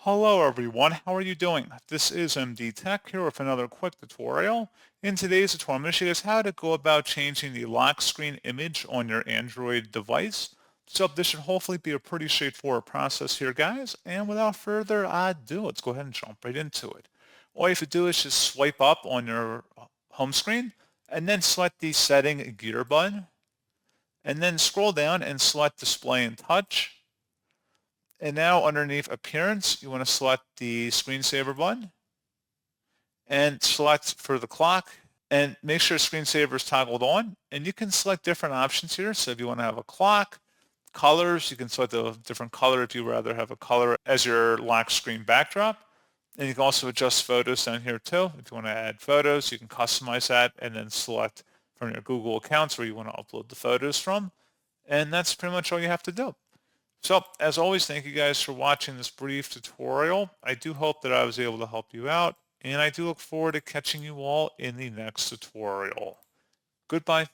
Hello everyone, how are you doing? This is MD Tech here with another quick tutorial. In today's tutorial, I'm going to show you guys how to go about changing the lock screen image on your Android device. So this should hopefully be a pretty straightforward process here, guys. And without further ado, let's go ahead and jump right into it. All you have to do is just swipe up on your home screen and then select the setting gear button and then scroll down and select display and touch. And now underneath appearance, you want to select the screensaver button and select for the clock and make sure screensaver is toggled on. And you can select different options here. So if you want to have a clock, colors, you can select a different color if you rather have a color as your lock screen backdrop. And you can also adjust photos down here too. If you want to add photos, you can customize that and then select from your Google accounts where you want to upload the photos from. And that's pretty much all you have to do. So, as always, thank you guys for watching this brief tutorial. I do hope that I was able to help you out, and I do look forward to catching you all in the next tutorial. Goodbye.